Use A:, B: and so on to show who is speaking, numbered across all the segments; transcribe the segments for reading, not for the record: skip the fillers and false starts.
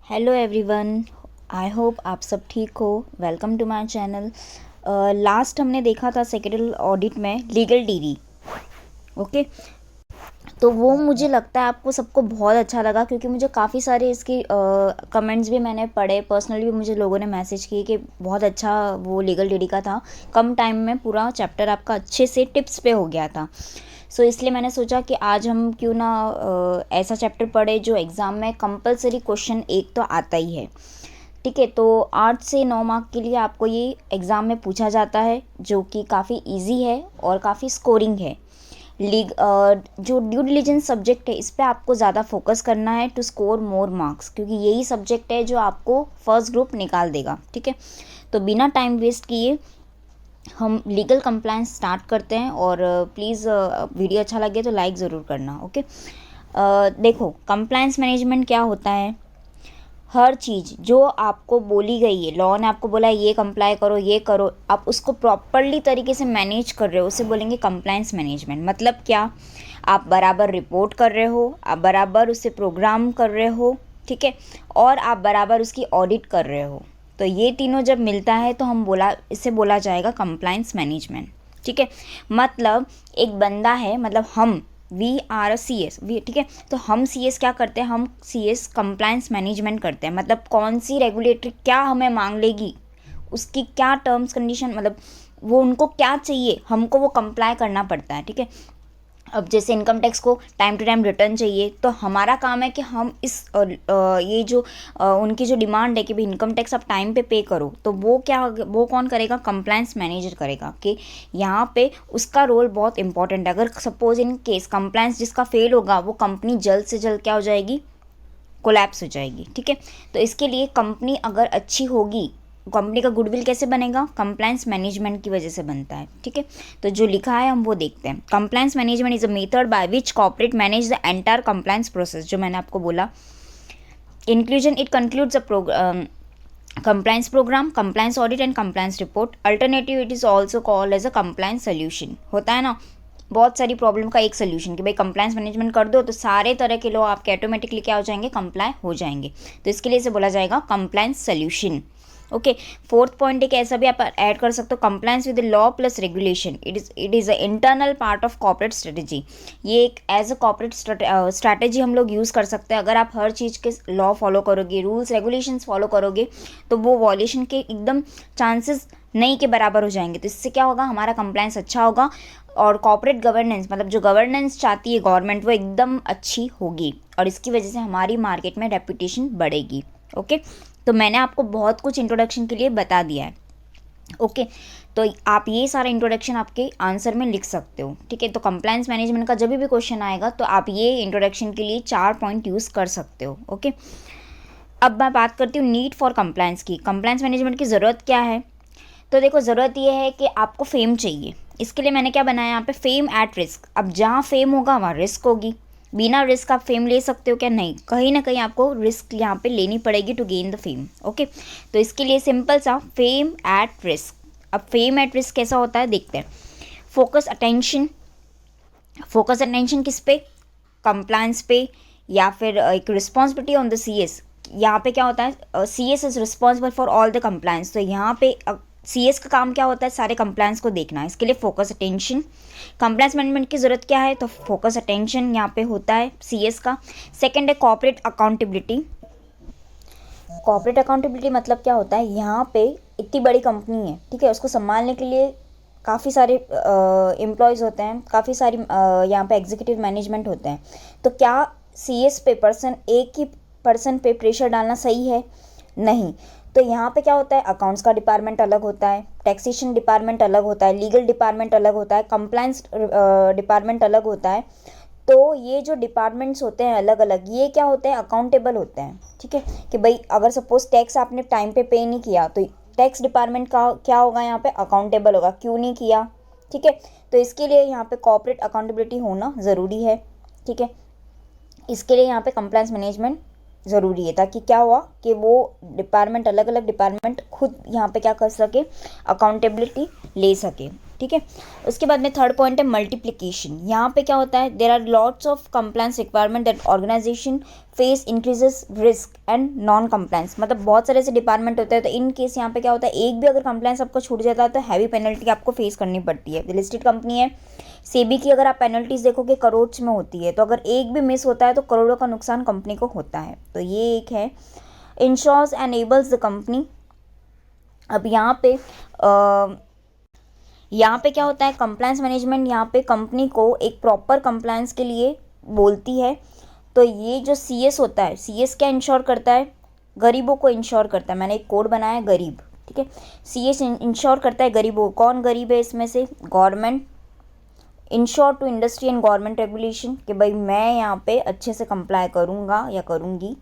A: Hello everyone, I hope आप सब ठीक हो। Welcome to my channel. Last हमने देखा था सेक्रेटरी ऑडिट में लीगल डीडी। ओके, तो वो मुझे लगता है आपको सबको बहुत अच्छा लगा, क्योंकि मुझे काफ़ी सारे इसकी कमेंट्स भी मैंने पढ़े। पर्सनली भी मुझे लोगों ने मैसेज किए कि बहुत अच्छा वो लीगल डीडी का था, कम टाइम में पूरा चैप्टर आपका अच्छे से टिप्स पे हो गया था। सो इसलिए मैंने सोचा कि आज हम क्यों ना ऐसा चैप्टर पढ़े जो एग्ज़ाम में कंपलसरी क्वेश्चन एक तो आता ही है। ठीक है, तो 8 से 9 मार्क के लिए आपको ये एग्ज़ाम में पूछा जाता है, जो कि काफ़ी इजी है और काफ़ी स्कोरिंग है। जो ड्यू डिलिजेंस सब्जेक्ट है, इस पे आपको ज़्यादा फोकस करना है टू स्कोर मोर मार्क्स, क्योंकि यही सब्जेक्ट है जो आपको फर्स्ट ग्रुप निकाल देगा। ठीक है, तो बिना टाइम वेस्ट किए हम लीगल कंप्लायंस स्टार्ट करते हैं। और प्लीज़ वीडियो अच्छा लगे तो लाइक ज़रूर करना। ओके, देखो कंप्लायंस मैनेजमेंट क्या होता है। हर चीज़ जो आपको बोली गई है, लॉ ने आपको बोला है ये कंप्लाई करो, ये करो, आप उसको प्रॉपरली तरीके से मैनेज कर रहे हो, उसे बोलेंगे कंप्लायंस मैनेजमेंट। मतलब क्या, आप बराबर रिपोर्ट कर रहे हो, आप बराबर उसे प्रोग्राम कर रहे हो, ठीक है, और आप बराबर उसकी ऑडिट कर रहे हो। तो ये तीनों जब मिलता है तो इसे बोला जाएगा कंप्लायंस मैनेजमेंट। ठीक है, मतलब एक बंदा है, मतलब हम we are a C S V, ठीक है, तो हम सी एस क्या करते हैं, हम सी एस कंप्लायंस मैनेजमेंट करते हैं। मतलब कौन सी रेगुलेटरी क्या हमें मांग लेगी, उसकी क्या टर्म्स कंडीशन, मतलब वो उनको क्या चाहिए, हमको वो कंप्लाई करना पड़ता है। ठीक है, अब जैसे इनकम टैक्स को टाइम टू टाइम रिटर्न चाहिए, तो हमारा काम है कि हम ये जो उनकी जो डिमांड है कि भाई इनकम टैक्स आप टाइम पे करो, तो वो कौन करेगा, कंप्लायंस मैनेजर करेगा। कि यहाँ पे उसका रोल बहुत इंपॉर्टेंट है। अगर सपोज इन केस कंप्लायंस जिसका फेल होगा, वो कंपनी जल्द से जल्द क्या हो जाएगी, कोलैप्स हो जाएगी। ठीक है, तो इसके लिए कंपनी अगर अच्छी होगी, कंपनी का गुडविल कैसे बनेगा, कंप्लायंस मैनेजमेंट की वजह से बनता है। ठीक है, तो जो लिखा है हम वो देखते हैं। Compliance management is a method by which corporate manage the entire compliance process, जो मैंने आपको बोला। Inclusion, it concludes a compliance program, compliance audit and compliance report. Alternative, it is also called as a compliance solution। होता है ना, बहुत सारी problem का एक सोल्यूशन कि भाई कंप्लायंस मैनेजमेंट कर दो तो सारे तरह के लॉ आपके ऑटोमेटिकली क्या हो जाएंगे, कंप्लाई हो जाएंगे। तो इसके लिए इसे बोला जाएगा compliance solution. Okay, fourth point एक ऐसा भी आप ऐड कर सकते हो, compliance with law plus regulation. It is a internal part of corporate strategy. ये एक एज अ कॉर्पोरेट स्ट्रैटेजी हम लोग यूज़ कर सकते हैं। अगर आप हर चीज़ के लॉ फॉलो करोगे, रूल्स रेगुलेशंस फॉलो करोगे, तो वो वॉल्यूशन के एकदम चांसेस नहीं के बराबर हो जाएंगे। तो इससे क्या होगा, हमारा कंप्लायंस अच्छा होगा और कॉर्पोरेट गवर्नेंस, मतलब जो गवर्नेंस चाहती है गवर्नमेंट, वो एकदम अच्छी होगी और इसकी वजह से हमारी मार्केट में रेपुटेशन बढ़ेगी। ओके, तो मैंने आपको बहुत कुछ इंट्रोडक्शन के लिए बता दिया है। ओके, तो आप ये सारा इंट्रोडक्शन आपके आंसर में लिख सकते हो। ठीक है, तो कंप्लायंस मैनेजमेंट का जब भी क्वेश्चन आएगा तो आप ये इंट्रोडक्शन के लिए 4 पॉइंट यूज़ कर सकते हो। ओके, अब मैं बात करती हूँ नीड फॉर कंप्लायंस की। कंप्लायंस मैनेजमेंट की ज़रूरत क्या है। तो देखो, ज़रूरत ये है कि आपको फेम चाहिए। इसके लिए मैंने क्या बनाया यहाँ पे, फेम एट रिस्क। अब जहाँ फेम होगा वहाँ रिस्क होगी। बिना रिस्क आप फेम ले सकते हो क्या, नहीं, कहीं ना कहीं आपको रिस्क यहाँ पे लेनी पड़ेगी to gain the fame. Okay, तो इसके लिए सिंपल सा फेम एट रिस्क। अब फेम एट रिस्क कैसा होता है देखते हैं। फोकस अटेंशन, फोकस अटेंशन किस पे, कंप्लायंस पे, या फिर एक responsibility on the C S. यहाँ पे क्या होता है, C S is responsible for all the compliance. तो यहाँ पे सी एस का काम क्या होता है, सारे कंप्लायंस को देखना है। इसके लिए फोकस अटेंशन, कंप्लायंस मैनेजमेंट की ज़रूरत क्या है, तो फोकस अटेंशन यहाँ पे होता है सी एस का। सेकेंड है कॉर्पोरेट अकाउंटेबिलिटी। कॉर्पोरेट अकाउंटेबिलिटी मतलब क्या होता है, यहाँ पे इतनी बड़ी कंपनी है, ठीक है, उसको संभालने के लिए काफ़ी सारे एम्प्लॉयज़ होते हैं, काफ़ी सारी यहाँ पे एग्जीक्यूटिव मैनेजमेंट होते हैं। तो क्या सी एस पे एक ही पर्सन पे प्रेशर डालना सही है, नहीं। तो यहाँ पे क्या होता है, अकाउंट्स का डिपार्टमेंट अलग होता है, टैक्सेशन डिपार्टमेंट अलग होता है, लीगल डिपार्टमेंट अलग होता है, कंप्लायंस डिपार्टमेंट अलग होता है। तो ये जो डिपार्टमेंट्स होते हैं अलग अलग, ये क्या होते हैं, अकाउंटेबल होते हैं। ठीक है, कि भाई अगर सपोज टैक्स आपने टाइम पे नहीं किया, तो टैक्स डिपार्टमेंट का क्या होगा, यहाँ पे अकाउंटेबल होगा, क्यों नहीं किया। ठीक है, तो इसके लिए यहाँ पे कॉर्पोरेट अकाउंटेबिलिटी होना ज़रूरी है। ठीक है, इसके लिए यहाँ पे कंप्लायंस मैनेजमेंट ज़रूरी है, ताकि क्या हुआ कि वो डिपार्टमेंट, अलग अलग डिपार्टमेंट खुद यहाँ पे क्या कर सके, अकाउंटेबिलिटी ले सके। ठीक है। उसके बाद में थर्ड पॉइंट है मल्टीप्लिकेशन। यहाँ पे क्या होता है, there are lots of compliance requirement that organization face increases risk and non compliance. मतलब बहुत सारे ऐसे डिपार्टमेंट होते हैं, तो इन केस यहाँ पे क्या होता है, एक भी अगर कंप्लायंस आपको छूट जाता है तो हैवी पेनल्टी आपको फेस करनी पड़ती है। लिस्टेड कंपनी है सेबी की, अगर आप पेनल्टीज देखोगे करोड़ में होती है, तो अगर एक भी मिस होता है तो करोड़ों का नुकसान कंपनी को होता है। तो ये एक है। Ensures enables the company. अब यहाँ पे क्या होता है, कंप्लायंस मैनेजमेंट यहाँ पे कंपनी को एक प्रॉपर कंप्लायंस के लिए बोलती है। तो ये जो सीएस होता है, सीएस क्या इंश्योर करता है, गरीबों को इंश्योर करता है। मैंने एक कोड बनाया है गरीब, ठीक है। सीएस इंश्योर करता है गरीबों को। कौन गरीब है इसमें से, government. Ensure to industry and government regulation, कि भाई मैं यहाँ पे अच्छे से कंप्लाई करूँगा या करूँगी।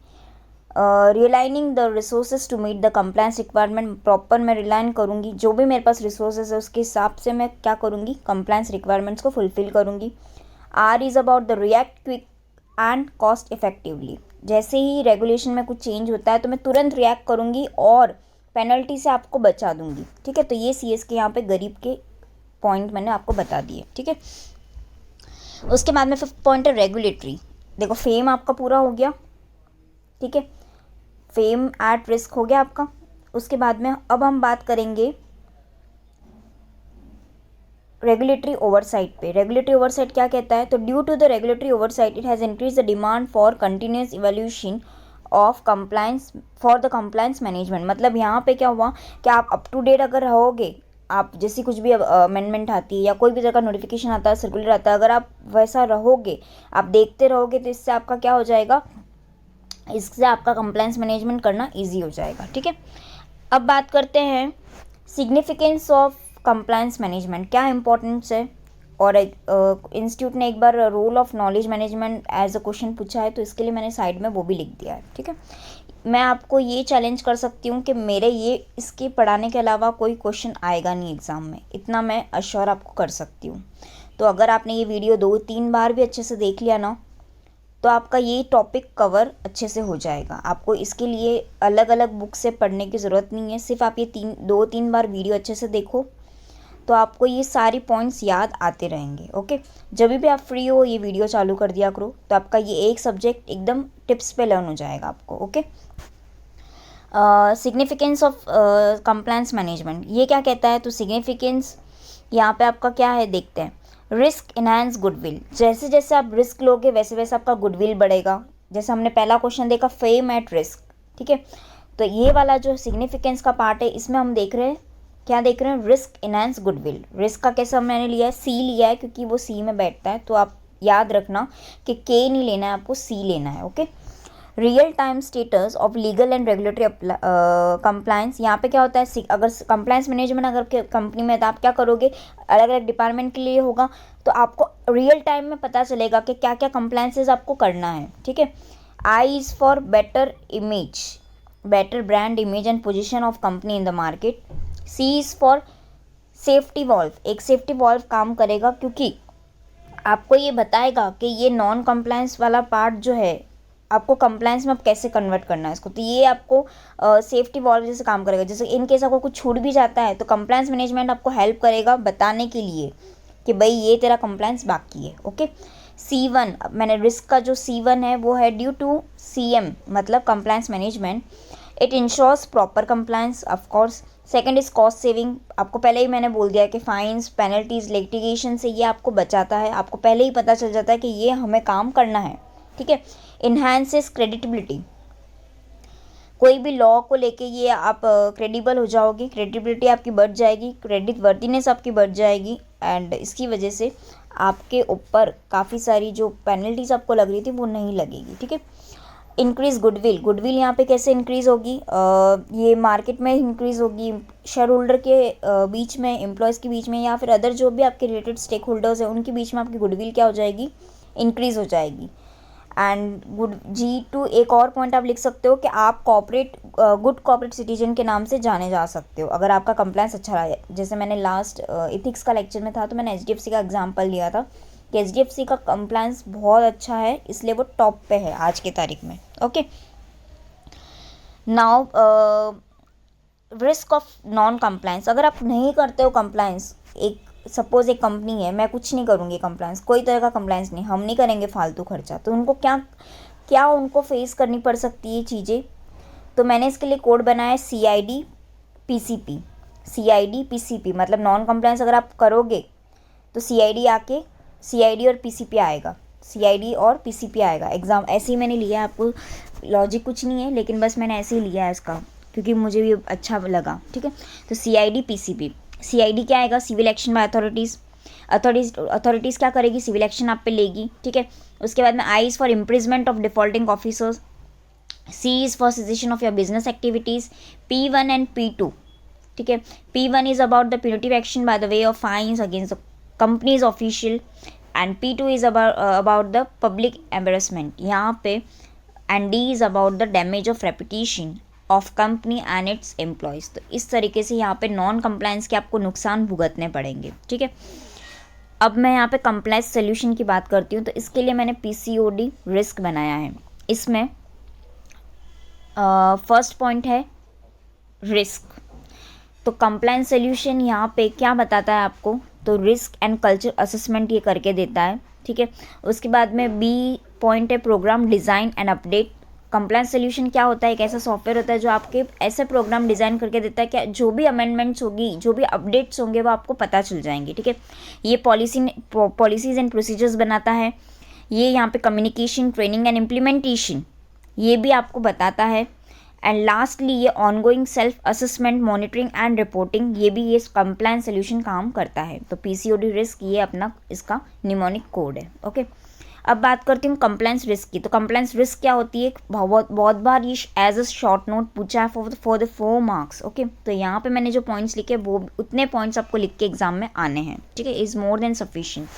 A: Realigning the resources to meet the compliance requirement, proper मैं रिलाइन करूँगी, जो भी मेरे पास रिसोर्सेज है उसके हिसाब से मैं क्या करूँगी, कंप्लायंस रिक्वायरमेंट्स को फुलफिल करूँगी। R is about the react quick and cost effectively. जैसे ही रेगुलेशन में कुछ चेंज होता है तो मैं तुरंत रिएक्ट करूँगी और पेनल्टी से आपको बचा दूँगी, ठीक है। तो ये सीएस के यहाँ पे गरीब के पॉइंट मैंने आपको बता दिए, ठीक है। उसके बाद में फिफ्थ पॉइंट है रेगुलेटरी। देखो फेम आपका पूरा हो गया, ठीक है, फेम एट रिस्क हो गया आपका। उसके बाद में अब हम बात करेंगे रेगुलेटरी ओवरसाइट पे। रेगुलेटरी ओवरसाइट क्या कहता है, तो due to the regulatory oversight it has increase the demand for continuous evolution of compliance for the compliance management. मतलब यहाँ पे क्या हुआ कि आप अप टू डेट अगर रहोगे, आप जैसी कुछ भी अमेंडमेंट आती है या कोई भी तरह का नोटिफिकेशन आता है, सर्कुलर आता है, अगर आप वैसा रहोगे, आप देखते रहोगे, तो इससे आपका क्या हो जाएगा, इससे आपका कंप्लायंस मैनेजमेंट करना इजी हो जाएगा, ठीक है। अब बात करते हैं सिग्निफिकेंस ऑफ कंप्लायंस मैनेजमेंट, क्या इंपॉर्टेंस है। और इंस्टीट्यूट ने एक बार role of knowledge management as a question पूछा है, तो इसके लिए मैंने साइड में वो भी लिख दिया है, ठीक है। मैं आपको ये चैलेंज कर सकती हूँ कि मेरे ये इसके पढ़ाने के अलावा कोई क्वेश्चन आएगा नहीं एग्ज़ाम में, इतना मैं अश्योर आपको कर सकती हूँ। तो अगर आपने ये वीडियो 2-3 बार भी अच्छे से देख लिया ना, तो आपका ये टॉपिक कवर अच्छे से हो जाएगा। आपको इसके लिए अलग अलग बुक से पढ़ने की ज़रूरत नहीं है, सिर्फ आप ये 2-3 बार वीडियो अच्छे से देखो, तो आपको ये सारी पॉइंट्स याद आते रहेंगे, ओके। जब भी आप फ्री हो ये वीडियो चालू कर दिया करो, तो आपका ये एक सब्जेक्ट एकदम टिप्स पे लर्न हो जाएगा आपको, okay. Significance of compliance management, ये क्या कहता है, तो सिग्निफिकेंस यहाँ पे आपका क्या है, देखते हैं। रिस्क इनहांस गुडविल, जैसे जैसे आप रिस्क लोगे वैसे वैसे आपका गुडविल बढ़ेगा। जैसे हमने पहला क्वेश्चन देखा फेम एट रिस्क, ठीक है। तो ये वाला जो सिग्निफिकेंस का पार्ट है, इसमें हम देख रहे हैं, क्या देख रहे हैं, रिस्क इनहांस गुडविल। रिस्क का कैसा मैंने लिया है, सी लिया है, क्योंकि वो सी में बैठता है, तो आप याद रखना कि के नहीं लेना है, आपको सी लेना है, okay. Real time status of legal and regulatory compliance, यहाँ पे क्या होता है, अगर कंप्लायंस मैनेजमेंट अगर कंपनी में है तो आप क्या करोगे, अलग अलग डिपार्टमेंट के लिए होगा, तो आपको रियल टाइम में पता चलेगा कि क्या क्या कंप्लायंसेस आपको करना है, ठीक है। I is for better image, better brand image and position of company in the market. C is for safety valve, एक सेफ्टी वॉल्व काम करेगा, क्योंकि आपको ये बताएगा कि ये नॉन कंप्लायंस वाला पार्ट जो है, आपको कंप्लायंस में अब कैसे कन्वर्ट करना है इसको, तो ये आपको सेफ्टी वॉल्व जैसे काम करेगा। जैसे इन केस आपको कुछ छूट भी जाता है तो कंप्लायंस मैनेजमेंट आपको हेल्प करेगा बताने के लिए कि भाई ये तेरा कंप्लायंस बाकी है, ओके। C1, मैंने रिस्क का जो C1 है वो है ड्यू टू CM, मतलब compliance management, it ensures proper compliance of course. Second is cost saving, आपको पहले ही मैंने बोल दिया कि फाइन्स, पेनल्टीज, लिटिगेशन से ये आपको बचाता है, आपको पहले ही पता चल जाता है कि ये हमें काम करना है, ठीक है। इन्हांसेस क्रेडिटबिलिटी, कोई भी लॉ को लेके ये आप क्रेडिबल हो जाओगे, क्रेडिबिलिटी आपकी बढ़ जाएगी, क्रेडिट वर्दीनेस आपकी बढ़ जाएगी, एंड इसकी वजह से आपके ऊपर काफ़ी सारी जो पेनल्टीज आपको लग रही थी वो नहीं लगेगी, ठीक है। इंक्रीज गुडविल, गुडविल यहाँ पे कैसे इंक्रीज़ होगी, ये मार्केट में इंक्रीज़ होगी, शेयर होल्डर के बीच में, एम्प्लॉयज़ के बीच में, या फिर अदर जो भी आपके रिलेटेड स्टेक होल्डर्स हैं उनके बीच में आपकी गुडविल क्या हो जाएगी, इंक्रीज़ हो जाएगी। एंड गुड G2 एक और पॉइंट आप लिख सकते हो कि आप गुड कॉर्पोरेट सिटीजन के नाम से जाने जा सकते हो अगर आपका कंप्लायंस अच्छा रहा है। जैसे मैंने लास्ट इथिक्स का लेक्चर में था तो मैंने HDFC का एग्जांपल लिया था कि HDFC का कंप्लायंस बहुत अच्छा है, इसलिए वो टॉप पे है आज की तारीख में, okay. Now risk of non compliance, अगर आप नहीं करते हो कंप्लायंस, एक सपोज एक कंपनी है, मैं कुछ नहीं करूँगी कंप्लायंस, कोई तरह का कंप्लायंस नहीं, हम नहीं करेंगे फालतू खर्चा, तो उनको क्या क्या उनको फेस करनी पड़ सकती है चीज़ें। तो मैंने इसके लिए कोड बनाया है CID PCP। CID PCP मतलब नॉन कंप्लायंस अगर आप करोगे तो CID आके CID और PCP आएगा, CID और PCP आएगा। एग्ज़ाम ऐसे ही मैंने लिया है, आपको लॉजिक कुछ नहीं है, लेकिन बस मैंने ऐसे ही लिया है इसका क्योंकि मुझे भी अच्छा लगा। ठीक है, तो CID PCP। CID क्या आएगा? Civil action by authorities. Authorities क्या करेगी? सिविल एक्शन आप पे लेगी। ठीक है, उसके बाद में I is for imprisonment of defaulting officers. C is for cessation of your business activities. P1 and P2। ठीक है, P1 is about the punitive action by the way of fines against the companies official and P2 is about the public embarrassment यहाँ पे, and D is about the damage of reputation of company and its employees. तो इस तरीके से यहाँ पे non compliance के आपको नुकसान भुगतने पड़ेंगे। ठीक है, अब मैं यहाँ पे कंप्लायंस सोल्यूशन की बात करती हूँ। तो इसके लिए मैंने PCOD रिस्क बनाया है। इसमें फर्स्ट पॉइंट है रिस्क। तो कंप्लायंस सोल्यूशन यहाँ पे क्या बताता है आपको? तो रिस्क एंड कल्चर असेसमेंट ये करके देता है। ठीक है, उसके बाद में B पॉइंट है program design and update. Compliance solution क्या होता है? एक ऐसा सॉफ्टवेयर होता है जो आपके ऐसे प्रोग्राम डिज़ाइन करके देता है कि जो भी अमेंडमेंट्स होगी, जो भी अपडेट्स होंगे वो आपको पता चल जाएंगे। ठीक है, ये पॉलिसीज़ एंड प्रोसीजर्स बनाता है। ये यहाँ पे कम्युनिकेशन, ट्रेनिंग एंड इम्प्लीमेंटेशन ये भी आपको बताता है। एंड लास्टली ये ongoing self assessment, monitoring and reporting ये भी ये कंप्लायंस सोल्यूशन काम करता है। तो PCOD रिस्क ये अपना इसका निमोनिक कोड है। ओके, अब बात करती हूँ कंप्लायंस रिस्क की। तो कंप्लायंस रिस्क क्या होती है? बहुत बार ये एज अ शॉर्ट नोट पूछा है फॉर द 4 मार्क्स। ओके, तो यहाँ पे मैंने जो पॉइंट्स लिखे वो उतने पॉइंट्स आपको लिख के एग्जाम में आने हैं। ठीक है, is more than sufficient.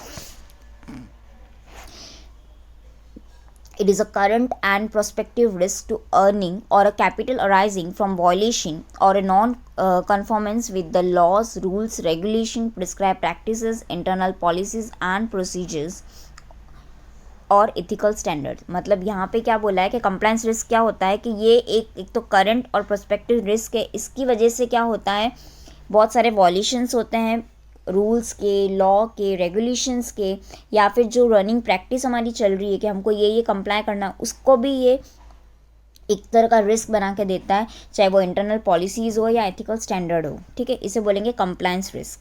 A: It is a current and prospective risk to earning or a capital arising from violation or a non-conformance with the laws, rules, regulation, prescribed practices, internal policies and procedures और ethical standard. मतलब यहाँ पे क्या बोला है कि compliance risk क्या होता है कि ये एक तो करंट और प्रोस्पेक्टिव रिस्क है। इसकी वजह से क्या होता है, बहुत सारे वॉल्यूशंस होते हैं रूल्स के, लॉ के, रेगुलेशंस के, या फिर जो रनिंग प्रैक्टिस हमारी चल रही है कि हमको ये कंप्लाई करना, उसको भी ये एक तरह का रिस्क बना के देता है, चाहे वो इंटरनल पॉलिसीज़ हो या एथिकल स्टैंडर्ड हो। ठीक है, इसे बोलेंगे compliance risk.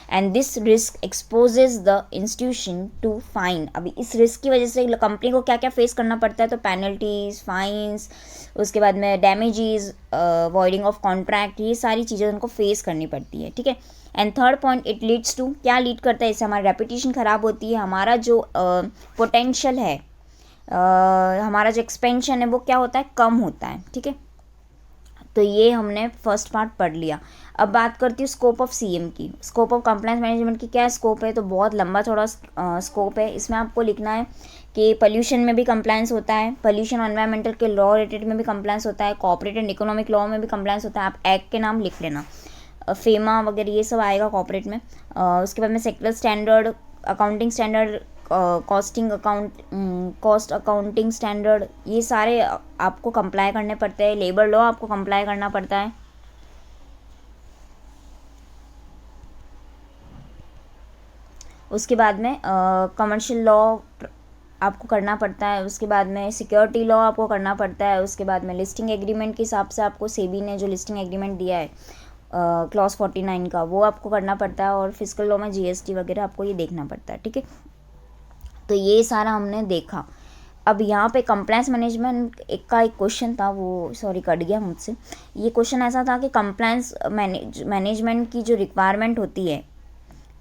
A: And this risk exposes the institution to fine. अभी इस रिस्क की वजह से कंपनी को क्या क्या फेस करना पड़ता है? तो पेनल्टीज, फाइन्स, उसके बाद में डैमेजेस, वॉइडिंग ऑफ कॉन्ट्रैक्ट, ये सारी चीज़ें उनको फेस करनी पड़ती है। ठीक है, and third point, it leads to, क्या लीड करता है? इससे हमारी रेपुटेशन ख़राब होती है, हमारा जो पोटेंशियल है, हमारा जो एक्सपेंशन है वो क्या होता है? कम होता है। ठीक है, तो ये हमने फर्स्ट पार्ट पढ़ लिया। अब बात करती हूँ स्कोप ऑफ CM की। स्कोप ऑफ कंप्लायंस मैनेजमेंट की क्या स्कोप है? तो बहुत लंबा चौड़ा स्कोप है। इसमें आपको लिखना है कि पोल्यूशन में भी कंप्लायंस होता है, पोल्यूशन और एनवायरमेंटल के लॉ रिलेटेड में भी कंप्लायंस होता है, कॉर्पोरेट एंड इकोनॉमिक लॉ में भी कंप्लायंस होता है। आप एक्ट के नाम लिख लेना, फेमा वगैरह ये सब आएगा कॉर्पोरेट में। उसके बाद में sectoral standard, accounting standard, cost accounting standard, ये सारे आपको कंप्लाई करने पड़ते हैं। लेबर लॉ आपको कंप्लाई करना पड़ता है। उसके बाद में कमर्शियल लॉ आपको करना पड़ता है। उसके बाद में सिक्योरिटी लॉ आपको करना पड़ता है। उसके बाद में लिस्टिंग एग्रीमेंट के हिसाब से आपको सेबी ने जो लिस्टिंग एग्रीमेंट दिया है क्लॉज 49 का, वो आपको करना पड़ता है। और फिजिकल लॉ में GST वगैरह आपको ये देखना पड़ता है। ठीक है, तो ये सारा हमने देखा। अब यहाँ पे कंप्लायंस मैनेजमेंट का एक क्वेश्चन था, वो सॉरी कट गया मुझसे। ये क्वेश्चन ऐसा था कि कंप्लायंस मैनेजमेंट की जो रिक्वायरमेंट होती है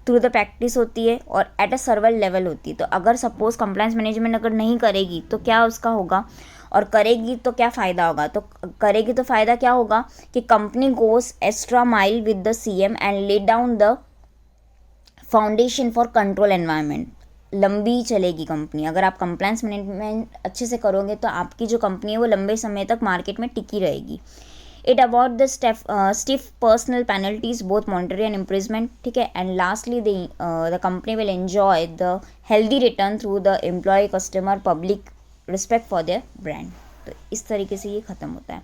A: थ्रू द प्रैक्टिस होती है और एट अ सर्वल लेवल होती है। तो अगर सपोज कंप्लायंस मैनेजमेंट अगर नहीं करेगी तो क्या उसका होगा, और करेगी तो क्या फ़ायदा होगा? तो करेगी तो फ़ायदा क्या होगा कि company goes extra mile with the CM and lay down the foundation for control environment. लंबी चलेगी कंपनी। अगर आप कंप्लायंस मैनेजमेंट अच्छे से करोगे तो आपकी जो कंपनी है वो लंबे समय तक मार्केट में टिकी रहेगी। It about the stiff personal penalties both monetary and imprisonment. ठीक है, and lastly the company will enjoy the healthy return through the employ, customer, public respect for their brand. तो इस तरीके से ये ख़त्म होता है।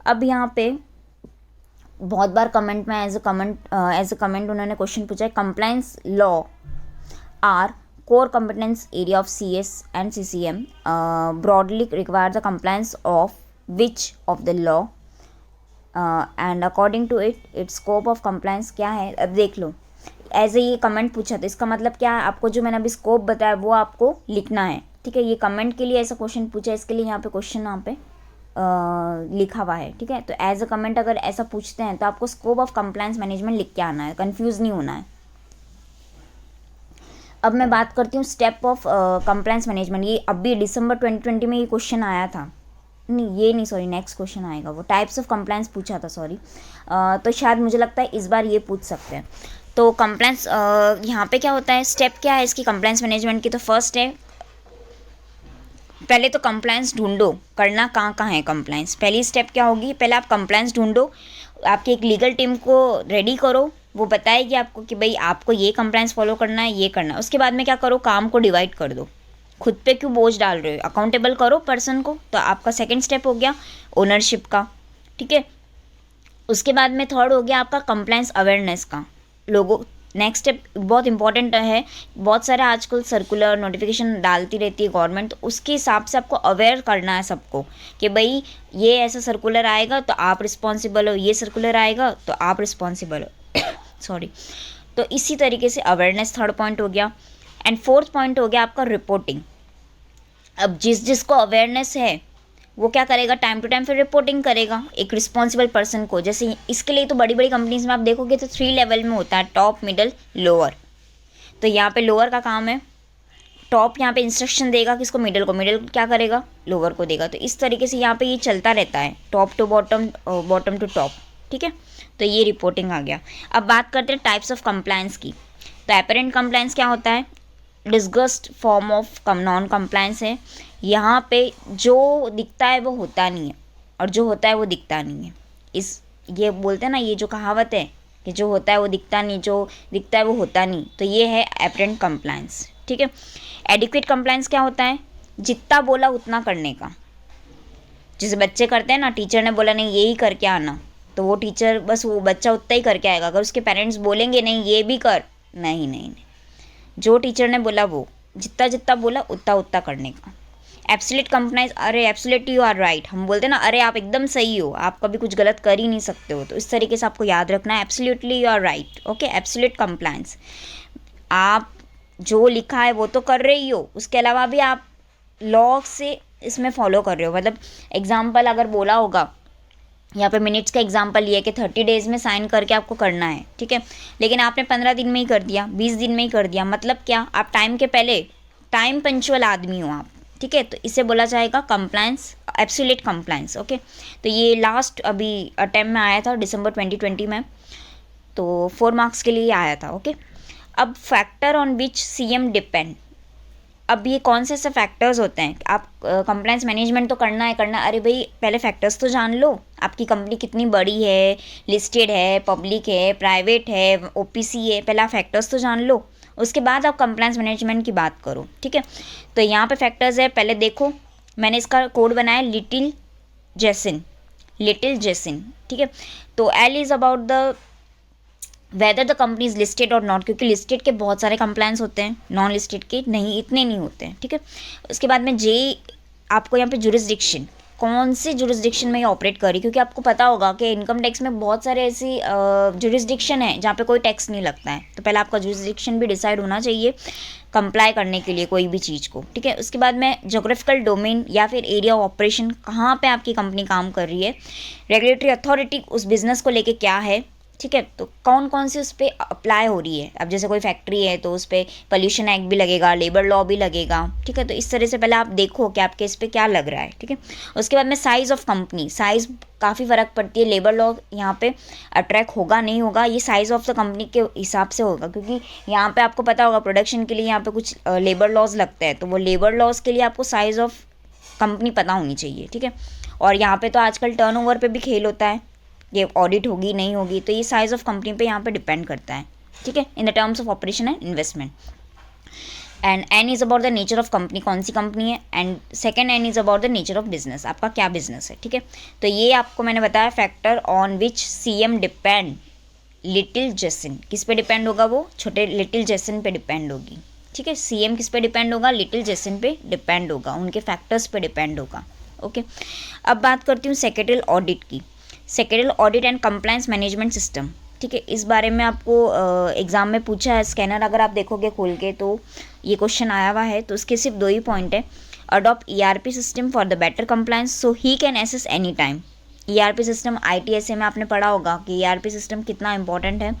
A: अब यहाँ पे बहुत बार कमेंट में एज अ कमेंट उन्होंने क्वेश्चन पूछा है, compliance law are core competence area of CS and CCM broadly require the compliance of which of the law and according to its scope of compliance क्या है। अब देख लो, as a ये comment पूछा तो इसका मतलब क्या है, आपको जो मैंने अभी स्कोप बताया वो आपको लिखना है, ठीक है। ये कमेंट के लिए ऐसा क्वेश्चन पूछा है, इसके लिए यहाँ पे क्वेश्चन यहाँ पे लिखा हुआ है, ठीक है। तो एज अ कमेंट अगर ऐसा पूछते हैं तो आपको स्कोप ऑफ कंप्लायंस मैनेजमेंट लिख के आना है, कंफ्यूज नहीं होना है। अब मैं बात करती हूँ स्टेप ऑफ कंप्लायंस मैनेजमेंट। ये अभी दिसंबर 2020 में ये क्वेश्चन आया था, नहीं ये नहीं, सॉरी नेक्स्ट क्वेश्चन आएगा, वो टाइप्स ऑफ कंप्लायंस पूछा था, सॉरी। तो शायद मुझे लगता है इस बार ये पूछ सकते हैं। तो कंप्लायंस यहाँ पे क्या होता है, स्टेप क्या है इसकी कंप्लायंस मैनेजमेंट की। तो फर्स्ट है, पहले तो कंप्लायंस ढूंढो, करना कहाँ कहाँ है कंप्लायंस। पहली स्टेप क्या होगी, पहले आप कंप्लायंस ढूंढो, आपकी एक लीगल टीम को रेडी करो, वो बताएगी आपको कि भाई आपको ये कंप्लायंस फॉलो करना है, ये करना है। उसके बाद में क्या करो, काम को डिवाइड कर दो, खुद पे क्यों बोझ डाल रहे हो, अकाउंटेबल करो पर्सन को। तो आपका सेकंड स्टेप हो गया ओनरशिप का, ठीक है। उसके बाद में थर्ड हो गया आपका कंप्लायंस अवेयरनेस का, लोगों। नेक्स्ट स्टेप बहुत इंपॉर्टेंट है, बहुत सारे आजकल सर्कुलर नोटिफिकेशन डालती रहती है गवर्नमेंट, तो उसके हिसाब से आपको अवेयर करना है सबको कि भाई ये ऐसा सर्कुलर आएगा तो आप रिस्पॉन्सिबल हो, ये सर्कुलर आएगा तो आप रिस्पॉन्सिबल हो सॉरी। तो इसी तरीके से अवेयरनेस थर्ड पॉइंट हो गया। एंड फोर्थ पॉइंट हो गया आपका रिपोर्टिंग। अब जिसको अवेयरनेस है वो क्या करेगा, टाइम टू टाइम फिर रिपोर्टिंग करेगा एक रिस्पॉन्सिबल पर्सन को। जैसे इसके लिए तो बड़ी बड़ी कंपनीज में आप देखोगे तो 3 लेवल में होता है, टॉप, मिडल, लोअर। तो यहाँ पे लोअर का काम है, टॉप यहाँ पे इंस्ट्रक्शन देगा किसको, मिडल को, मिडल क्या करेगा, लोअर को देगा। तो इस तरीके से यहाँ पे ये चलता रहता है, top to bottom, bottom to top, ठीक है। तो ये रिपोर्टिंग आ गया। अब बात करते हैं टाइप्स ऑफ कंप्लायंस की। तो एपरेंट कंप्लायंस क्या होता है, disgust form of non compliance है। यहाँ पे जो दिखता है वो होता नहीं है, और जो होता है वो दिखता नहीं है। इस ये बोलते हैं ना, ये जो कहावत है कि जो होता है वो दिखता नहीं, जो दिखता है वो होता नहीं, तो ये है एपरेंट कंप्लायंस, ठीक है। एडिक्वेट कंप्लायंस क्या होता है, जितना बोला उतना करने का। जैसे बच्चे करते हैं ना, टीचर ने बोला नहीं यही करके आना, तो वो टीचर बस वो बच्चा उतना ही करके आएगा। अगर उसके पेरेंट्स बोलेंगे नहीं ये भी कर, नहीं नहीं नहीं, जो टीचर ने बोला वो जितना जितना बोला उतना उतना करने का। एब्सोल्यूट कंप्लायंस, अरे एब्सोल्यूट यू आर राइट, हम बोलते हैं ना अरे आप एकदम सही हो, आप कभी कुछ गलत कर ही नहीं सकते हो। तो इस तरीके से आपको याद रखना है, absolutely you are right, okay. Absolute compliance, आप जो लिखा है वो तो कर रही हो, उसके अलावा भी आप लॉ से इसमें फॉलो कर रहे हो। मतलब एग्जाम्पल अगर बोला होगा, यहाँ पे मिनट्स का एग्जांपल ये है कि 30 डेज़ में साइन करके आपको करना है, ठीक है। लेकिन आपने 15 दिन में ही कर दिया, 20 दिन में ही कर दिया, मतलब क्या, आप टाइम के पहले टाइम पंचुअल आदमी हो आप, ठीक है। तो इसे बोला जाएगा कंप्लायंस, एब्सोल्यूट कंप्लायंस, ओके। तो ये लास्ट अभी अटेम्प्ट में आया था दिसंबर 2020 में, तो 4 मार्क्स के लिए आया था, ओके। अब factor on which CM depend, अब ये कौन से ऐसे फैक्टर्स होते हैं, आप कंप्लायंस मैनेजमेंट तो करना है, अरे भाई पहले फैक्टर्स तो जान लो, आपकी कंपनी कितनी बड़ी है, लिस्टेड है, पब्लिक है, प्राइवेट है, OPC है, पहले आप फैक्टर्स तो जान लो, उसके बाद आप कंप्लायंस मैनेजमेंट की बात करो, ठीक है। तो यहाँ पे फैक्टर्स है, पहले देखो मैंने इसका कोड बनाया लिटिल जेसिन, ठीक है। तो L is about the whether the company is listed और नॉट, क्योंकि लिस्टेड के बहुत सारे कंप्लायंस होते हैं, नॉन लिस्टेड के नहीं, इतने नहीं होते हैं, ठीक है। उसके बाद में जे, आपको यहाँ पे जुरिस्डिक्शन, कौन से जुरिस्डिक्शन में ये ऑपरेट करी, क्योंकि आपको पता होगा कि इनकम टैक्स में बहुत सारे ऐसी जुरिस्डिक्शन है जहाँ पे कोई टैक्स नहीं लगता है। तो पहले आपका जुरिस्डिक्शन भी डिसाइड होना चाहिए कंप्लाई करने के लिए कोई भी चीज़ को, ठीक है। उसके बाद में जोग्राफिकल डोमेन या फिर एरिया ऑफ ऑपरेशन, कहाँ पे आपकी कंपनी काम कर रही है, रेगुलेटरी अथॉरिटी उस बिज़नेस को लेके क्या है, ठीक है। तो कौन कौन सी उस पर अप्लाई हो रही है, अब जैसे कोई फैक्ट्री है तो उस पर पोल्यूशन एक्ट भी लगेगा, लेबर लॉ भी लगेगा, ठीक है। तो इस तरह से पहले आप देखो कि आपके इस पर क्या लग रहा है, ठीक है। उसके बाद में साइज़ ऑफ कंपनी, साइज़ काफ़ी फ़र्क पड़ती है, लेबर लॉ यहाँ पे अट्रैक्ट होगा नहीं होगा, ये साइज़ ऑफ द कंपनी के हिसाब से होगा, क्योंकि यहाँ पे आपको पता होगा प्रोडक्शन के लिए यहाँ पे कुछ लेबर लॉज लगते हैं, तो वो लेबर लॉज के लिए आपको साइज़ ऑफ कंपनी पता होनी चाहिए, ठीक है। और यहाँ पे तो आजकल टर्नओवर पे भी खेल होता है, ये ऑडिट होगी नहीं होगी, तो ये साइज़ ऑफ कंपनी पे यहाँ पे डिपेंड करता है, ठीक है, in the terms of operation and investment. And N is about the nature of company, कौन सी कंपनी है, and second N is about the nature of business, आपका क्या बिजनेस है, ठीक है। तो ये आपको मैंने बताया factor on which CM depend little Jason, किस पे डिपेंड होगा, वो छोटे लिटिल जेसन पे डिपेंड होगी, ठीक है। सीएम किस पे डिपेंड होगा, लिटिल जेसन पे डिपेंड होगा, उनके फैक्टर्स पे डिपेंड होगा, ओके। अब बात करती हूँ सेक्रेटरियल ऑडिट की। Secretarial audit and compliance management system, ठीक है। इस बारे में आपको एग्जाम में पूछा है, स्कैनर अगर आप देखोगे खोल के तो ये क्वेश्चन आया हुआ है। तो इसके सिर्फ 2 ही पॉइंट है, adopt ERP system for the better compliance so he can access any time. ERP system ITSA में आपने पढ़ा होगा कि ईआरपी सिस्टम कितना इंपॉर्टेंट है,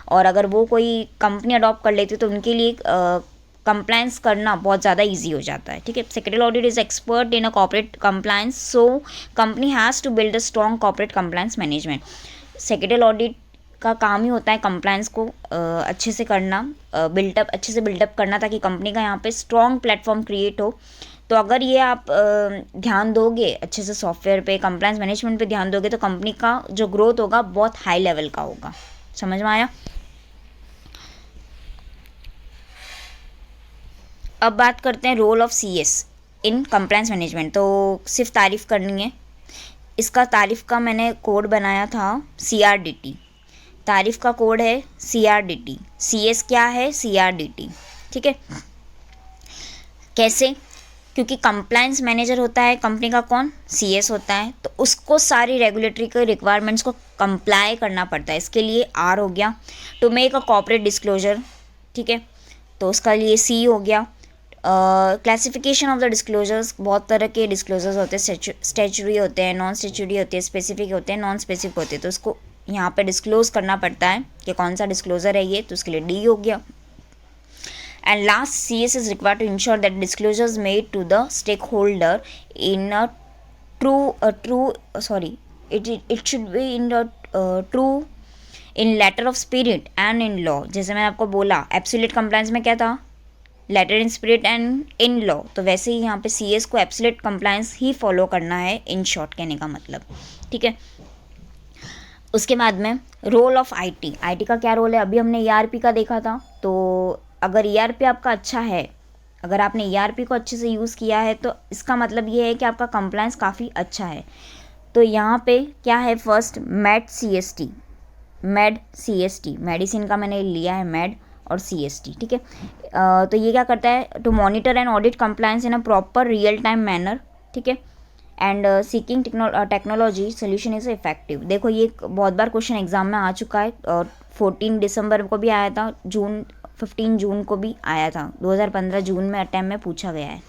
A: और अगर वो कोई कंपनी अडॉप्ट कर लेती है तो उनके लिए कंप्लायंस करना बहुत ज़्यादा इजी हो जाता है, ठीक है। Secretarial audit is expert in a corporate compliance, so company has to build a strong corporate compliance management. Secretarial audit का काम ही होता है कंप्लायंस को अच्छे से करना, अच्छे से बिल्डअप करना, ताकि कंपनी का यहाँ पे स्ट्रॉन्ग प्लेटफॉर्म क्रिएट हो। तो अगर ये आप ध्यान दोगे अच्छे से सॉफ्टवेयर पे, कंप्लायंस मैनेजमेंट पे ध्यान दोगे, तो कंपनी का जो ग्रोथ होगा बहुत हाई लेवल का होगा। समझ में आया? अब बात करते हैं role of CS in compliance management. तो सिर्फ तारीफ़ करनी है, इसका तारीफ़ का मैंने कोड बनाया था CRDT। तारीफ़ का कोड है CRDT। सीएस क्या है? CRDT, ठीक है। कैसे? क्योंकि कंप्लायंस मैनेजर होता है कंपनी का, कौन? सीएस होता है, तो उसको सारी रेगुलेटरी के रिक्वायरमेंट्स को कंप्लाई करना पड़ता है। इसके लिए आर हो गया, to make a corporate disclosure, ठीक है। तो उसका लिए सी हो गया। क्लासिफिकेशन ऑफ द डिस्क्लोजर्स, बहुत तरह के डिस्क्लोजर्स होते हैं, स्टैच्यूटरी होते हैं, नॉन स्टैच्यूटरी होते हैं, स्पेसिफिक होते हैं, नॉन स्पेसिफिक होते हैं। तो उसको यहाँ पे डिस्क्लोज करना पड़ता है कि कौन सा डिस्क्लोजर है ये, तो उसके लिए डी हो गया। And last, CS is required to ensure that disclosures made to the stakeholder in a it should be in the true in letter of spirit and in law। जैसे मैंने आपको बोला एब्सोल्यूट कंप्लायंस में क्या था, letter in spirit and in law, तो वैसे ही यहाँ पे CS को एब्सोल्यूट कंप्लायंस ही फॉलो करना है, इन शॉर्ट कहने का मतलब, ठीक है। उसके बाद में रोल ऑफ आईटी का क्या रोल है, अभी हमने ERP का देखा था। तो अगर ERP आपका अच्छा है, अगर आपने ERP को अच्छे से यूज़ किया है, तो इसका मतलब ये है कि आपका कंप्लायंस काफ़ी अच्छा है। तो यहाँ पे क्या है, फर्स्ट MED CST, मेडिसिन का मैंने लिया है MED और CST, ठीक है। तो ये क्या करता है, to monitor and audit compliance in a proper real time manner, ठीक है। And seeking technology solution is effective. देखो ये बहुत बार क्वेश्चन एग्जाम में आ चुका है, और 14 दिसंबर को भी आया था, 15 जून को भी आया था, 2015 जून में अटेम्प्ट में पूछा गया है।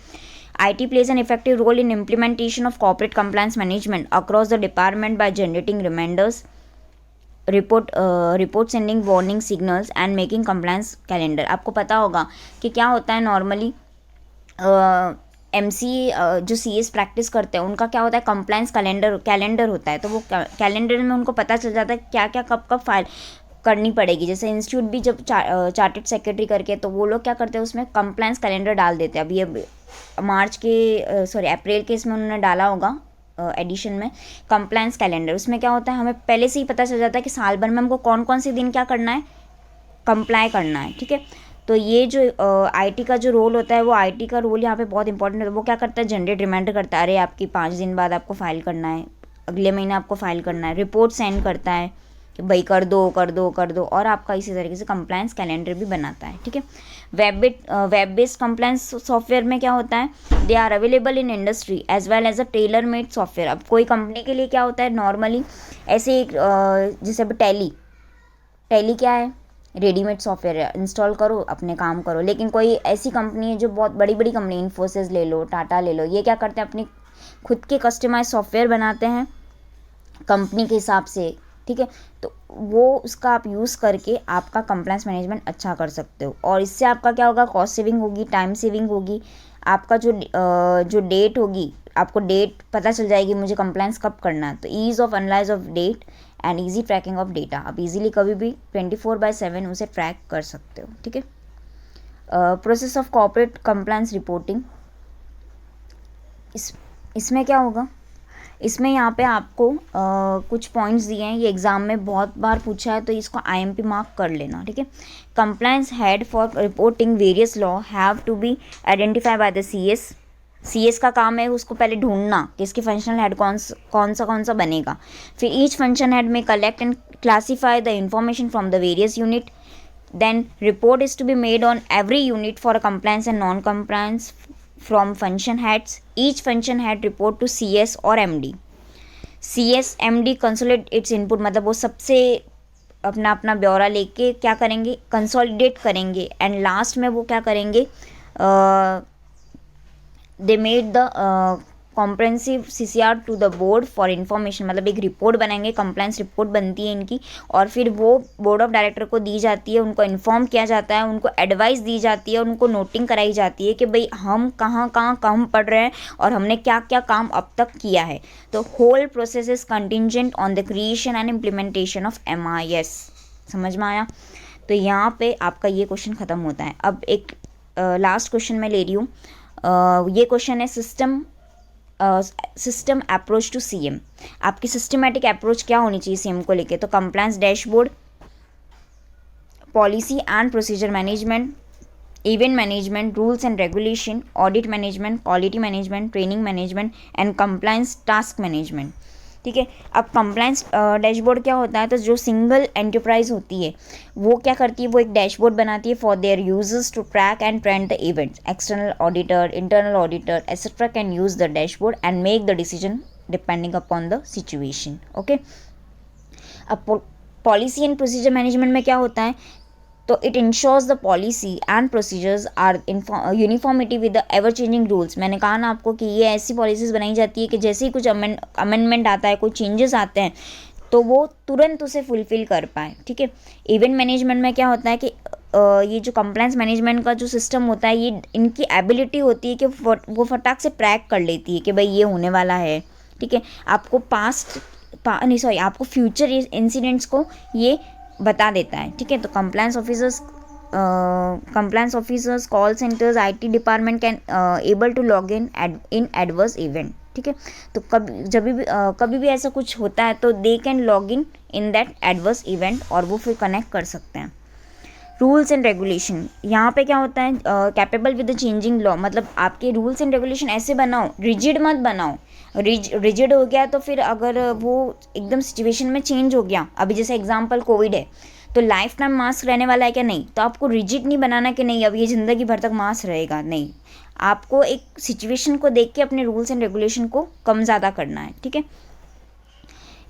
A: IT plays an effective role in implementation of corporate compliance management across the department by generating reminders, report sending warning signals and making compliance calendar। आपको पता होगा कि क्या होता है नॉर्मली, MC जो CS प्रैक्टिस करते हैं उनका क्या होता है, कंप्लायंस कैलेंडर होता है। तो वो कैलेंडर में उनको पता चल जाता है क्या क्या कब कब फाइल करनी पड़ेगी। जैसे इंस्टीट्यूट भी जब चार्टर्ड सेक्रेटरी करके, तो वो लोग क्या करते हैं, उसमें कंप्लायंस कैलेंडर डाल देते हैं। अभी अप्रैल के इसमें उन्होंने डाला होगा एडिशन में कंप्लायंस कैलेंडर। उसमें क्या होता है, हमें पहले से ही पता चल जाता है कि साल भर में हमको कौन कौन से दिन क्या करना है, कंप्लाई करना है, ठीक है। तो ये जो IT का जो रोल होता है, वो IT का रोल यहाँ पे बहुत इंपॉर्टेंट है। वो क्या करता है, जनरेट रिमाइंडर करता है, अरे आपकी 5 दिन बाद आपको फाइल करना है, अगले महीने आपको फाइल करना है। रिपोर्ट सेंड करता है कि भाई कर दो, और आपका इसी तरीके से कंप्लायंस कैलेंडर भी बनाता है, ठीक है। वेब बेस्ड कंप्लायंस सॉफ्टवेयर में क्या होता है, they are available in industry as well as a tailor made software. अब कोई कंपनी के लिए क्या होता है नॉर्मली, ऐसे एक जैसे अब टैली क्या है, रेडीमेड सॉफ्टवेयर है, इंस्टॉल करो अपने काम करो। लेकिन कोई ऐसी कंपनी है जो बहुत बड़ी बड़ी कंपनी, इन्फोसिस ले लो, टाटा ले लो, ये क्या करते हैं, अपनी खुद के कस्टमाइज सॉफ्टवेयर बनाते हैं कंपनी के हिसाब से, ठीक है। तो वो उसका आप यूज़ करके आपका कंप्लायंस मैनेजमेंट अच्छा कर सकते हो, और इससे आपका क्या होगा, कॉस्ट सेविंग होगी, टाइम सेविंग होगी। आपका जो डेट होगी, आपको डेट पता चल जाएगी मुझे कंप्लायंस कब करना है। तो ease of analyse of date and easy tracking of data, आप इजीली कभी भी 24/7 उसे ट्रैक कर सकते हो, ठीक है। Process of corporate compliance reporting, इसमें क्या होगा, इसमें यहाँ पे आपको कुछ पॉइंट्स दिए हैं, ये एग्ज़ाम में बहुत बार पूछा है तो इसको IMP मार्क कर लेना, ठीक है। Compliance head for reporting various law have to be identify by the CS का काम है उसको पहले ढूंढना कि इसके फंक्शनल हेड कौन सा बनेगा। फिर ईच फंक्शन हेड में collect and classify the information from the various unit, then report is to be made on every unit for compliance and non-compliance from function heads. Each function head report to CS or MD. CS MD consolidate its input, मतलब वो सबसे अपना अपना ब्यौरा लेके क्या करेंगे, consolidate करेंगे एंड लास्ट में वो क्या करेंगे, they made the comprehensive CCR to the board for information, मतलब एक रिपोर्ट बनाएंगे, कंप्लायंस रिपोर्ट बनती है इनकी और फिर वो बोर्ड ऑफ डायरेक्टर को दी जाती है, उनको इन्फॉर्म किया जाता है, उनको एडवाइस दी जाती है, उनको नोटिंग कराई जाती है कि भाई हम कहाँ कहाँ कम पढ़ रहे हैं और हमने क्या क्या काम अब तक किया है। तो whole process is contingent on the creation and implementation of MIS। समझ में आया? तो यहाँ पे आपका ये क्वेश्चन ख़त्म होता है। अब एक लास्ट क्वेश्चन मैं ले रही हूँ, ये क्वेश्चन है सिस्टम अप्रोच टू CM। आपकी सिस्टमेटिक अप्रोच क्या होनी चाहिए CM को लेके? तो compliance dashboard, policy and procedure management, event management, rules and regulation, audit management, quality management, training management and compliance task management, ठीक है। अब कंप्लायंस डैशबोर्ड क्या होता है? तो जो सिंगल एंटरप्राइज होती है वो क्या करती है, वो एक डैशबोर्ड बनाती है for their users to track and trend the events. External auditor, internal auditor etcetera can use the dashboard and make the decision depending upon the situation, okay. अब पॉलिसी एंड प्रोसीजर मैनेजमेंट में क्या होता है? तो it ensures the policy and procedures are uniformity with the ever changing rules. मैंने कहा ना आपको कि ये ऐसी पॉलिसीज़ बनाई जाती है कि जैसे ही कुछ अमेंडमेंट आता है, कोई चेंजेस आते हैं तो वो तुरंत उसे फुलफिल कर पाए, ठीक है। इवेंट मैनेजमेंट में क्या होता है कि ये जो कंप्लायंस मैनेजमेंट का जो सिस्टम होता है, ये इनकी एबिलिटी होती है कि वो फटाक से ट्रैक कर लेती है कि भाई ये होने वाला है, ठीक है। आपको आपको फ्यूचर इंसिडेंट्स को ये बता देता है, ठीक है। तो compliance officers, call centres, IT department can able to log in adverse event, ठीक है। तो कभी भी ऐसा कुछ होता है तो they can log in that adverse event और वो फिर कनेक्ट कर सकते हैं। रूल्स एंड रेगुलेशन, यहाँ पे क्या होता है, capable with the changing law, मतलब आपके रूल्स एंड रेगुलेशन ऐसे बनाओ, रिजिड मत बनाओ। रिजिड हो गया तो फिर अगर वो एकदम सिचुएशन में चेंज हो गया, अभी जैसे एग्जांपल कोविड है तो लाइफ टाइम मास्क रहने वाला है क्या? नहीं। तो आपको रिजिड नहीं बनाना कि नहीं अब ये ज़िंदगी भर तक मास्क रहेगा, नहीं। आपको एक सिचुएशन को देख के अपने रूल्स एंड रेगुलेशन को कम ज़्यादा करना है, ठीक है।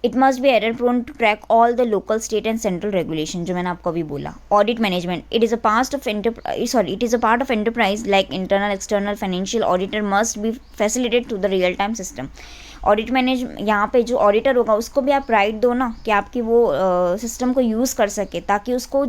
A: It must be error prone to track all the local, state and central regulation, जो मैंने आपको अभी बोला। Audit management, it is a part of enterprise like internal, external, financial auditor must be facilitated to the real time system. Audit manage, यहाँ पे जो auditor होगा उसको भी आप राइट दो ना कि आपकी वो सिस्टम को यूज़ कर सके, ताकि उसको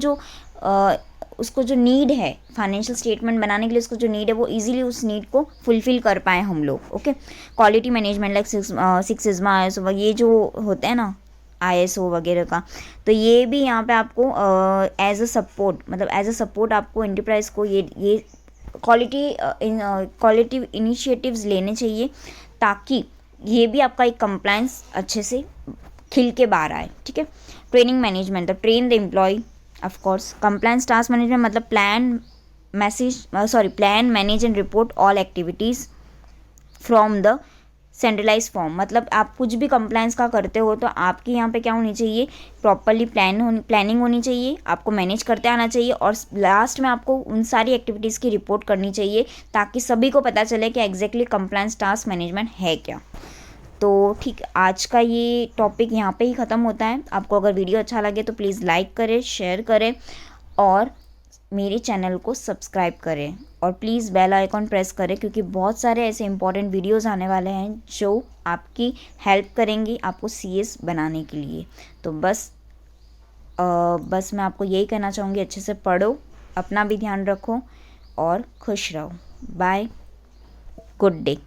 A: जो नीड है फाइनेंशियल स्टेटमेंट बनाने के लिए, उसको जो नीड है वो इजीली उस नीड को फुलफिल कर पाए हम लोग, okay. Quality management like six sigma ISO, ये जो होते हैं ना ISO वगैरह का, तो ये भी यहाँ पे आपको एज अ सपोर्ट आपको एंटरप्राइज को ये क्वालिटी इनिशिएटिव्स लेने चाहिए, ताकि ये भी आपका एक कंप्लायंस अच्छे से खिल के बाहर आए, ठीक है। Training management, train the employee, of course. Compliance task management मतलब plan, manage and report all activities from the centralise form. मतलब आप कुछ भी कंप्लायंस का करते हो तो आपकी यहाँ पे क्या होनी चाहिए, प्रॉपरली प्लानिंग होनी चाहिए, आपको मैनेज करते आना चाहिए और लास्ट में आपको उन सारी एक्टिविटीज़ की रिपोर्ट करनी चाहिए, ताकि सभी को पता चले कि एग्जैक्टली कंप्लायंस टास्क मैनेजमेंट है क्या। तो ठीक, आज का ये टॉपिक यहाँ पे ही ख़त्म होता है। आपको अगर वीडियो अच्छा लगे तो प्लीज़ लाइक करें, शेयर करें और मेरे चैनल को सब्सक्राइब करें और प्लीज़ बेल आइकॉन प्रेस करें, क्योंकि बहुत सारे ऐसे इंपॉर्टेंट वीडियोस आने वाले हैं जो आपकी हेल्प करेंगी आपको CS बनाने के लिए। तो बस मैं आपको यही कहना चाहूँगी, अच्छे से पढ़ो, अपना भी ध्यान रखो और खुश रहो। Bye, good day.